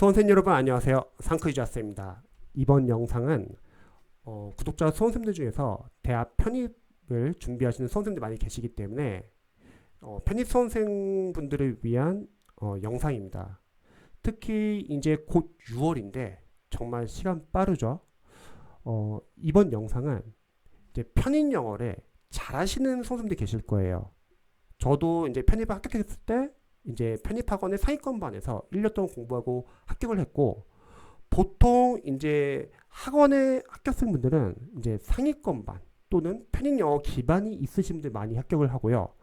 수험생 여러분 안녕하세요. 상크이자스입니다. 이번 영상은 구독자 수험생들 중에서 대학 편입을 준비하시는 수험생들 많이 계시기 때문에 편입 수험생분들을 위한 영상입니다. 특히 이제 곧 6월인데 정말 시간 빠르죠. 이번 영상은 이제 편입 영어를 잘하시는 수험생들이 계실 거예요. 저도 이제 편입을 합격했을 때 이제 편입학원의 상위권반에서 1년 동안 공부하고 합격을 했고, 보통 이제 학원의 합격생분들은 이제 상위권반 또는 편입 영어 기반이 있으신 분들 많이 합격을 하고요.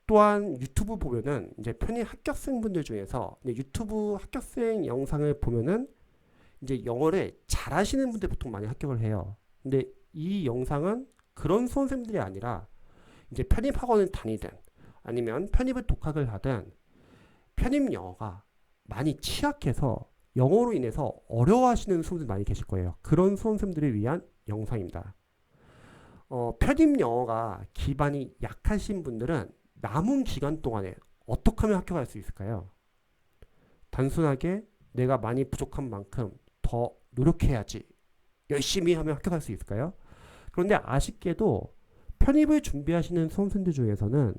또한 유튜브 보면은 이제 편입 합격생분들 중에서 이제 유튜브 합격생 영상을 보면은 이제 영어를 잘하시는 분들 보통 많이 합격을 해요. 근데 이 영상은 그런 수험생들이 아니라 이제 편입 학원을 다니든 아니면 편입을 독학을 하든 편입 영어가 많이 취약해서 영어로 인해서 어려워하시는 수험들 많이 계실 거예요. 그런 수험생들을 위한 영상입니다. 편입 영어가 기반이 약하신 분들은 남은 기간 동안에 어떻게 하면 합격할 수 있을까요? 단순하게 내가 많이 부족한 만큼 더 노력해야지, 열심히 하면 합격할 수 있을까요? 그런데 아쉽게도 편입을 준비하시는 수험생들 중에서는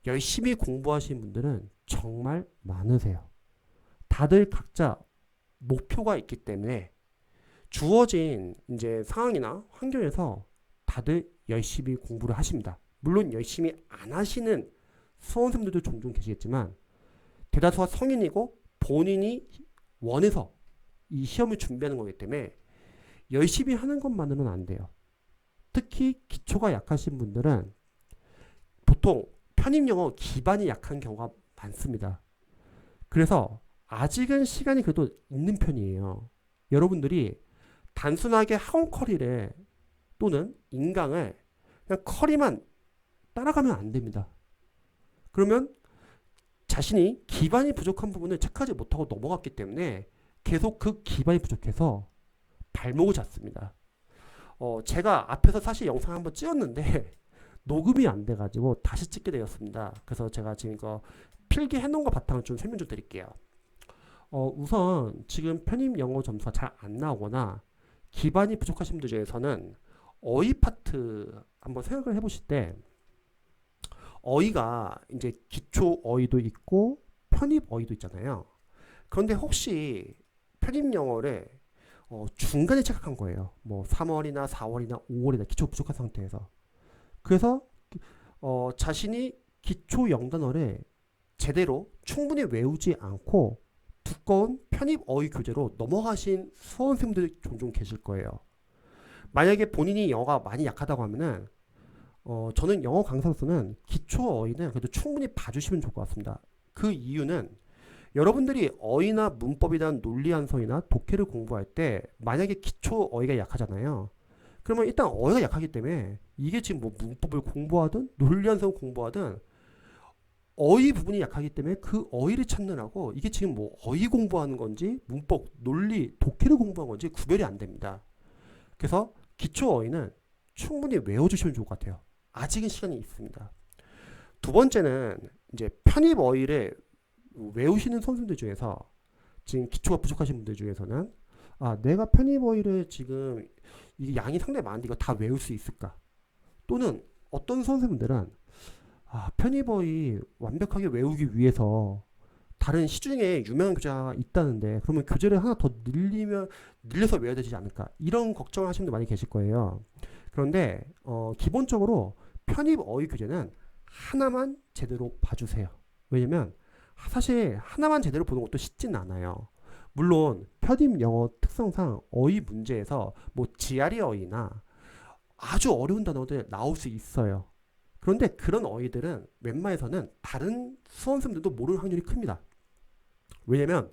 열심히 공부하시는 분들은 정말 많으세요. 다들 각자 목표가 있기 때문에 주어진 이제 상황이나 환경에서 다들 열심히 공부를 하십니다. 물론 열심히 안 하시는 수험생들도 종종 계시겠지만 대다수가 성인이고 본인이 원해서 이 시험을 준비하는 거기 때문에 열심히 하는 것만으로는 안 돼요. 특히 기초가 약하신 분들은 보통 편입 영어 기반이 약한 경우가 많습니다. 그래서 아직은 시간이 그래도 있는 편이에요. 여러분들이 단순하게 학원 커리를 또는 인강을 그냥 커리만 따라가면 안 됩니다. 그러면 자신이 기반이 부족한 부분을 체크하지 못하고 넘어갔기 때문에 계속 그 기반이 부족해서 발목을 잡습니다. 제가 앞에서 사실 영상 한번 찍었는데 녹음이 안 돼가지고 다시 찍게 되었습니다. 그래서 제가 지금 이거 필기해 놓은 거 바탕을 좀 설명 좀 드릴게요. 우선 지금 편입 영어 점수가 잘 안 나오거나 기반이 부족하신 분들 중에서는 어휘 파트 한번 생각을 해보실 때 어휘가 이제 기초 어휘도 있고 편입 어휘도 있잖아요. 그런데 혹시 편입 영어를 중간에 착각한 거예요. 뭐 3월이나 4월이나 5월이나 기초 부족한 상태에서. 그래서 자신이 기초 영단어를 제대로 충분히 외우지 않고 두꺼운 편입 어휘 교재로 넘어가신 수험생들이 종종 계실 거예요. 만약에 본인이 영어가 많이 약하다고 하면은 저는 영어 강사로서는 기초 어휘는 그래도 충분히 봐주시면 좋을 것 같습니다. 그 이유는 여러분들이 어휘나 문법이나 논리한서이나 독해를 공부할 때 만약에 기초 어휘가 약하잖아요. 그러면 일단 어휘가 약하기 때문에 이게 지금 뭐 문법을 공부하든 논리한서 공부하든 어휘 부분이 약하기 때문에 그 어휘를 찾느라고 이게 지금 뭐 어휘 공부하는 건지 문법, 논리, 독해를 공부하는 건지 구별이 안 됩니다. 그래서 기초 어휘는 충분히 외워주시면 좋을 것 같아요. 아직은 시간이 있습니다. 두 번째는 이제 편입 어휘를 외우시는 선생님들 중에서 지금 기초가 부족하신 분들 중에서는 내가 편입 어휘를 지금 이게 양이 상당히 많은데 이거 다 외울 수 있을까? 또는 어떤 선생님들은 편입 어휘 완벽하게 외우기 위해서 다른 시중에 유명한 교재가 있다는데 그러면 교재를 하나 더 늘려서 외워야 되지 않을까? 이런 걱정을 하시는 분들 많이 계실 거예요. 그런데 기본적으로 편입 어휘 교재는 하나만 제대로 봐주세요. 왜냐면 사실 하나만 제대로 보는 것도 쉽진 않아요. 물론 편입 영어 특성상 어휘 문제에서 뭐 지아리 어휘나 아주 어려운 단어들 나올 수 있어요. 그런데 그런 어휘들은 웬만해서는 다른 수험생들도 모르는 확률이 큽니다. 왜냐면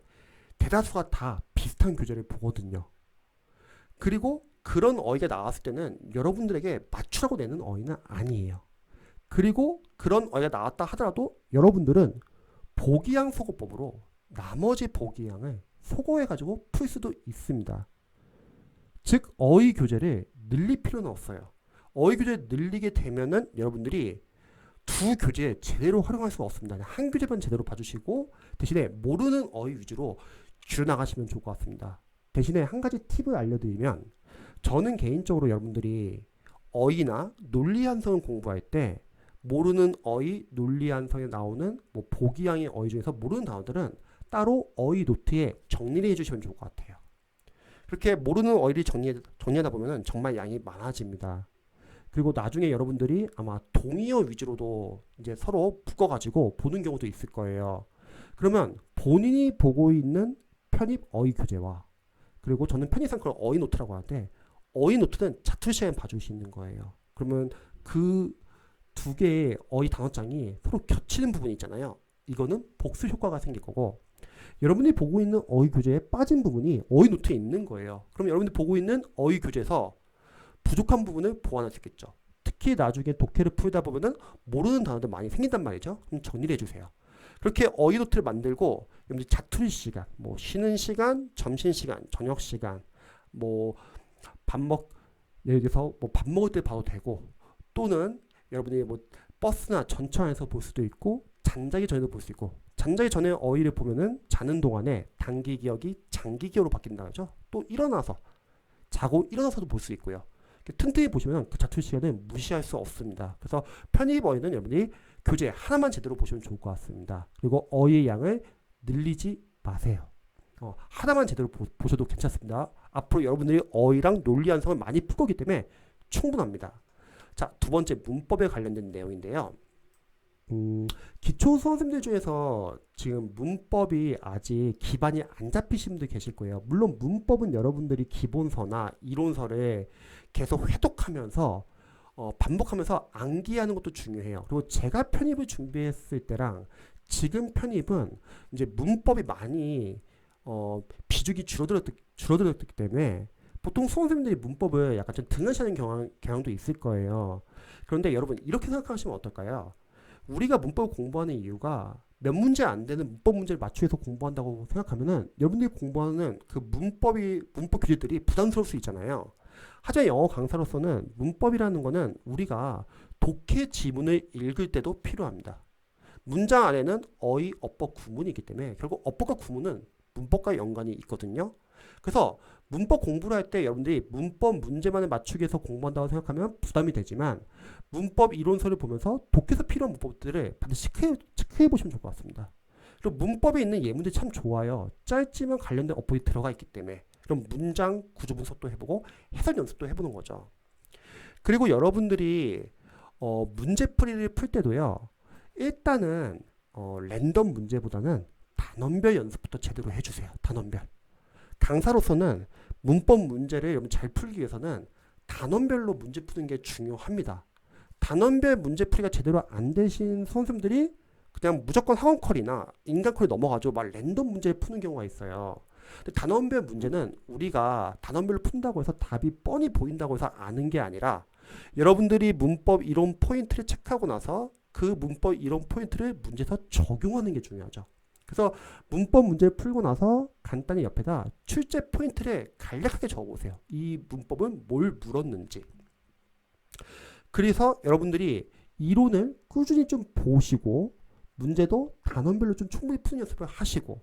대다수가 다 비슷한 교재를 보거든요. 그리고 그런 어휘가 나왔을 때는 여러분들에게 맞추라고 내는 어휘는 아니에요. 그리고 그런 어휘가 나왔다 하더라도 여러분들은 보기양 소거법으로 나머지 보기양을 소거해가지고 풀 수도 있습니다. 즉 어휘 교재를 늘릴 필요는 없어요. 어휘 교재를 늘리게 되면은 여러분들이 두 교재 제대로 활용할 수가 없습니다. 한 교재만 제대로 봐주시고 대신에 모르는 어휘 위주로 줄여나가시면 좋을 것 같습니다. 대신에 한 가지 팁을 알려드리면 저는 개인적으로 여러분들이 어휘나 논리한성을 공부할 때 모르는 어휘, 논리한성에 나오는 뭐 보기양의 어휘 중에서 모르는 단어들은 따로 어휘 노트에 정리를 해주시면 좋을 것 같아요. 그렇게 모르는 어휘를 정리하다 보면 정말 양이 많아집니다. 그리고 나중에 여러분들이 아마 동의어 위주로도 이제 서로 묶어가지고 보는 경우도 있을 거예요. 그러면 본인이 보고 있는 편입 어휘 교재와 그리고 저는 편입상課 어휘 노트라고 하는데 어휘 노트는 자투리 시간에 봐줄 수 있는 거예요. 그러면 그 두 개의 어휘 단어장이 서로 겹치는 부분이 있잖아요. 이거는 복습 효과가 생길 거고 여러분이 보고 있는 어휘 교재에 빠진 부분이 어휘 노트에 있는 거예요. 그럼 여러분이 보고 있는 어휘 교재에서 부족한 부분을 보완할 수 있겠죠. 특히 나중에 독해를 풀다 보면은 모르는 단어들 많이 생긴단 말이죠. 그럼 정리를 해주세요. 그렇게 어휘 노트를 만들고 여러분들 자투리 시간, 뭐 쉬는 시간, 점심 시간, 저녁 시간, 뭐 예를 들어서 뭐 밥 먹을 때 봐도 되고 또는 여러분이 뭐 버스나 전철 안에서 볼 수도 있고 잠자기 전에도 볼 수 있고 잠자기 전에 어휘를 보면은 자는 동안에 단기 기억이 장기 기억으로 바뀐다죠. 또 일어나서 자고 일어나서도 볼 수 있고요. 튼튼히 보시면 그 자투리 시간은 무시할 수 없습니다. 그래서 편입 어휘는 여러분이 교재 하나만 제대로 보시면 좋을 것 같습니다. 그리고 어휘의 양을 늘리지 마세요. 하나만 제대로 보셔도 괜찮습니다. 앞으로 여러분들이 어휘랑 논리 완성을 많이 풀 거기 때문에 충분합니다. 자, 두 번째 문법에 관련된 내용인데요. 기초 수험생들 중에서 지금 문법이 아직 기반이 안 잡히신 분들 계실 거예요. 물론 문법은 여러분들이 기본서나 이론서를 계속 회독하면서 반복하면서 암기하는 것도 중요해요. 그리고 제가 편입을 준비했을 때랑 지금 편입은 이제 문법이 많이 비중이 줄어들었기 때문에 보통 수험생들이 문법을 약간 좀 등한시하는 경향도 있을 거예요. 그런데 여러분 이렇게 생각하시면 어떨까요? 우리가 문법을 공부하는 이유가 몇 문제 안 되는 문법 문제를 맞추기 위해서 공부한다고 생각하면은 여러분들이 공부하는 그 문법 교재들이 부담스러울 수 있잖아요. 하지만 영어 강사로서는 문법이라는 거는 우리가 독해 지문을 읽을 때도 필요합니다. 문장 안에는 어휘, 어법, 구문이 있기 때문에 결국 어법과 구문은 문법과 연관이 있거든요. 그래서 문법 공부를 할 때 여러분들이 문법 문제만을 맞추기 위해서 공부한다고 생각하면 부담이 되지만 문법 이론서를 보면서 독해서 필요한 문법들을 반드시 체크해 보시면 좋을 것 같습니다. 그리고 문법에 있는 예문들이 참 좋아요. 짧지만 관련된 어법이 들어가 있기 때문에 그럼 문장 구조 분석도 해보고 해설 연습도 해보는 거죠. 그리고 여러분들이 문제풀이를 풀 때도요. 일단은 랜덤 문제보다는 단원별 연습부터 제대로 해주세요. 단원별. 강사로서는 문법 문제를 여러분 잘 풀기 위해서는 단원별로 문제 푸는 게 중요합니다. 단원별 문제풀이가 제대로 안 되신 수험생들이 그냥 무조건 학원컬이나 인간컬이 넘어가지고 막 랜덤 문제를 푸는 경우가 있어요. 근데 단원별 문제는 우리가 단원별로 푼다고 해서 답이 뻔히 보인다고 해서 아는 게 아니라 여러분들이 문법 이론 포인트를 체크하고 나서 그 문법 이론 포인트를 문제에서 적용하는 게 중요하죠. 그래서 문법 문제를 풀고 나서 간단히 옆에다 출제 포인트를 간략하게 적어보세요. 이 문법은 뭘 물었는지. 그래서 여러분들이 이론을 꾸준히 좀 보시고 문제도 단원별로 좀 충분히 푸는 연습을 하시고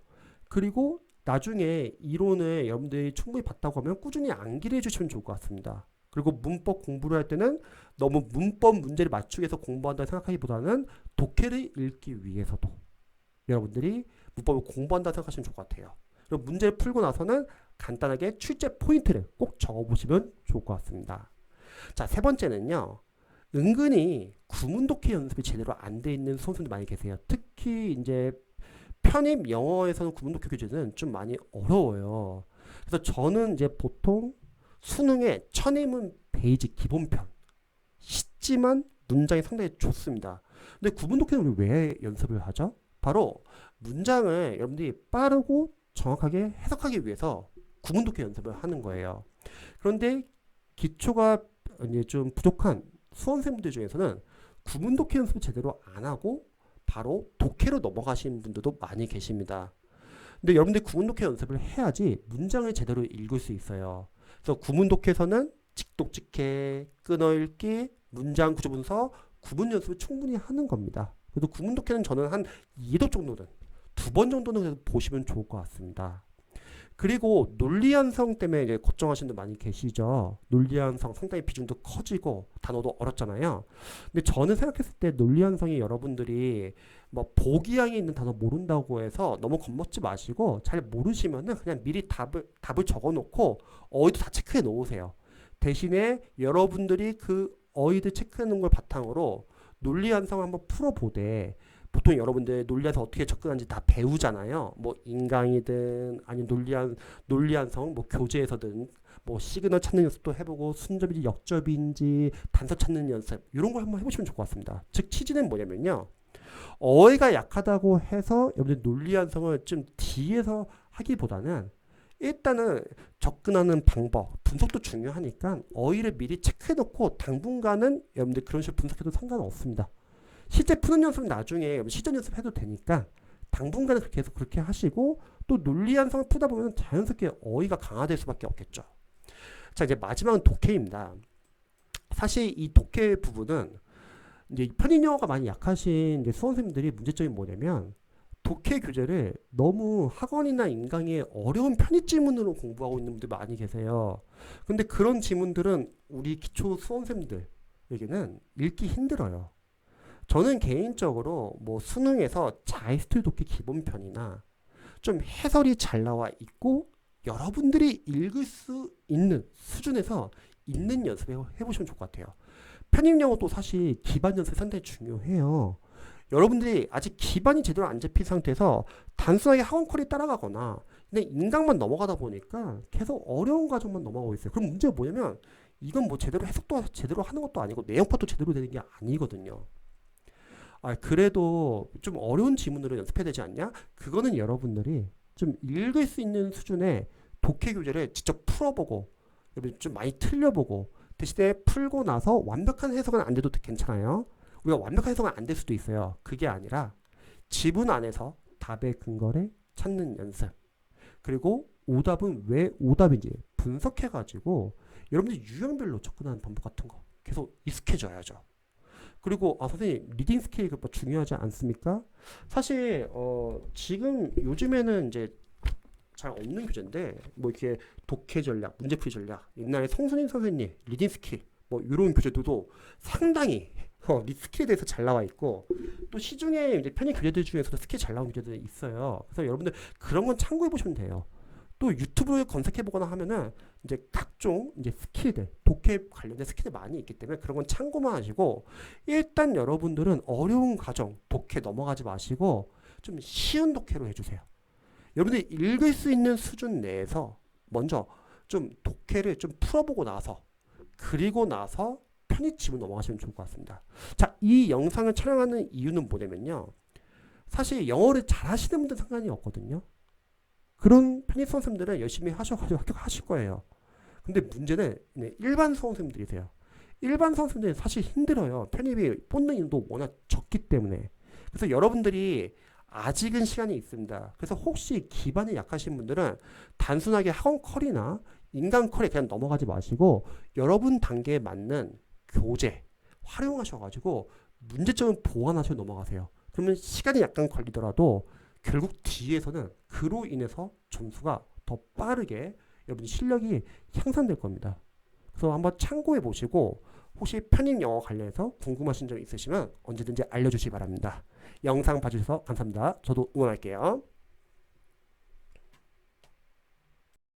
그리고 나중에 이론을 여러분들이 충분히 봤다고 하면 꾸준히 암기를 해주시면 좋을 것 같습니다. 그리고 문법 공부를 할 때는 너무 문법 문제를 맞추기 위해서 공부한다고 생각하기보다는 독해를 읽기 위해서도 여러분들이 문법을 공부한다고 생각하시면 좋을 것 같아요. 그리고 문제를 풀고 나서는 간단하게 출제 포인트를 꼭 적어보시면 좋을 것 같습니다. 자, 세 번째는요. 은근히 구문 독해 연습이 제대로 안 돼 있는 수험생들 많이 계세요. 특히 이제 편입 영어에서는 구문 독해 교재는 좀 많이 어려워요. 그래서 저는 이제 보통 수능에 천인문 베이직 기본편 쉽지만 문장이 상당히 좋습니다. 근데 구문 독해는 왜 연습을 하죠? 바로 문장을 여러분들이 빠르고 정확하게 해석하기 위해서 구문 독해 연습을 하는 거예요. 그런데 기초가 이제 좀 부족한 수험생분들 중에서는 구문 독해 연습을 제대로 안 하고 바로 독해로 넘어가시는 분들도 많이 계십니다. 근데 여러분들이 구문 독해 연습을 해야지 문장을 제대로 읽을 수 있어요. 그래서 구문 독해에서는 직독직해, 끊어읽기, 문장 구조 분석, 구문 연습을 충분히 하는 겁니다. 그래도 구문 독해는 저는 한 2도 정도는 2번 정도는 보시면 좋을 것 같습니다. 그리고 논리현성 때문에 이제 걱정하시는 분 많이 계시죠. 논리현성 상당히 비중도 커지고 단어도 어렵잖아요. 근데 저는 생각했을 때 논리현성이 여러분들이 뭐 보기양에 있는 단어 모른다고 해서 너무 겁먹지 마시고 잘 모르시면은 그냥 미리 답을 적어 놓고 어휘도 다 체크해 놓으세요. 대신에 여러분들이 그 어휘들 체크해 놓은 걸 바탕으로 논리현성을 한번 풀어보되 보통 여러분들 논리에서 어떻게 접근하는지 다 배우잖아요. 뭐 인강이든 아니면 논리한성 뭐 교재에서든 뭐 시그널 찾는 연습도 해보고 순접인지 역접인지 단서 찾는 연습 이런 걸 한번 해보시면 좋을 것 같습니다. 즉 취지는 뭐냐면요. 어휘가 약하다고 해서 여러분들 논리한성을 좀 뒤에서 하기보다는 일단은 접근하는 방법, 분석도 중요하니까 어휘를 미리 체크해놓고 당분간은 여러분들 그런 식으로 분석해도 상관은 없습니다. 실제 푸는 연습은 나중에 시전 연습해도 되니까 당분간은 계속 그렇게 하시고 또 논리한성을 푸다 보면 자연스럽게 어휘가 강화될 수밖에 없겠죠. 자 이제 마지막은 독해입니다. 사실 이 독해 부분은 이제 편인영어가 많이 약하신 이제 수험생들이 문제점이 뭐냐면 독해 교재를 너무 학원이나 인강의 어려운 편입 지문으로 공부하고 있는 분들 많이 계세요. 근데 그런 지문들은 우리 기초 수험생들에게는 읽기 힘들어요. 저는 개인적으로 뭐 수능에서 자이스트 독해 기본편이나 좀 해설이 잘 나와 있고 여러분들이 읽을 수 있는 수준에서 읽는 연습을 해보시면 좋을 것 같아요. 편입영어도 사실 기반 연습이 상당히 중요해요. 여러분들이 아직 기반이 제대로 안 잡힌 상태에서 단순하게 학원 컬이 따라가거나 그냥 인강만 넘어가다 보니까 계속 어려운 과정만 넘어가고 있어요. 그럼 문제가 뭐냐면 이건 뭐 제대로 해석도 제대로 하는 것도 아니고 내용 파악도 제대로 되는 게 아니거든요. 그래도 좀 어려운 지문으로 연습해야 되지 않냐? 그거는 여러분들이 좀 읽을 수 있는 수준의 독해 교재를 직접 풀어보고 좀 많이 틀려보고 대신에 풀고 나서 완벽한 해석은 안 돼도 괜찮아요. 우리가 완벽한 해석은 안 될 수도 있어요. 그게 아니라 지문 안에서 답의 근거를 찾는 연습 그리고 오답은 왜 오답인지 분석해가지고 여러분들 유형별로 접근하는 방법 같은 거 계속 익숙해져야죠. 그리고 선생님 리딩 스킬 뭐 중요하지 않습니까? 사실 지금 요즘에는 이제 잘 없는 교재인데 뭐 이렇게 독해 전략, 문제풀이 전략, 옛날에 송순인 선생님 리딩 스킬 뭐 이런 교재들도 상당히 스킬에 대해서 잘 나와 있고 또 시중에 이제 편의 교재들 중에서도 스킬 잘 나온 교재들이 있어요. 그래서 여러분들 그런 건 참고해 보시면 돼요. 또 유튜브에 검색해 보거나 하면은 이제 각종 이제 스킬들, 독해 관련된 스킬들 많이 있기 때문에 그런 건 참고만 하시고 일단 여러분들은 어려운 과정, 독해 넘어가지 마시고 좀 쉬운 독해로 해주세요. 여러분들이 읽을 수 있는 수준 내에서 먼저 좀 독해를 좀 풀어보고 나서 그리고 나서 편입 지문 넘어가시면 좋을 것 같습니다. 자, 이 영상을 촬영하는 이유는 뭐냐면요. 사실 영어를 잘 하시는 분들 상관이 없거든요. 그런 편입 수험생들은 열심히 하셔가지고 합격하실 거예요. 근데 문제는 일반 수험생들이세요. 일반 수험생들은 사실 힘들어요. 편입이 뽑는 인도 워낙 적기 때문에. 그래서 여러분들이 아직은 시간이 있습니다. 그래서 혹시 기반이 약하신 분들은 단순하게 학원 컬이나 인강 컬에 그냥 넘어가지 마시고 여러분 단계에 맞는 교재 활용하셔가지고 문제점을 보완하셔 넘어가세요. 그러면 시간이 약간 걸리더라도 결국 뒤에서는 그로 인해서 점수가 더 빠르게 여러분 실력이 향상될 겁니다. 그래서 한번 참고해 보시고 혹시 편입 영어 관련해서 궁금하신 점 있으시면 언제든지 알려주시기 바랍니다. 영상 봐주셔서 감사합니다. 저도 응원할게요.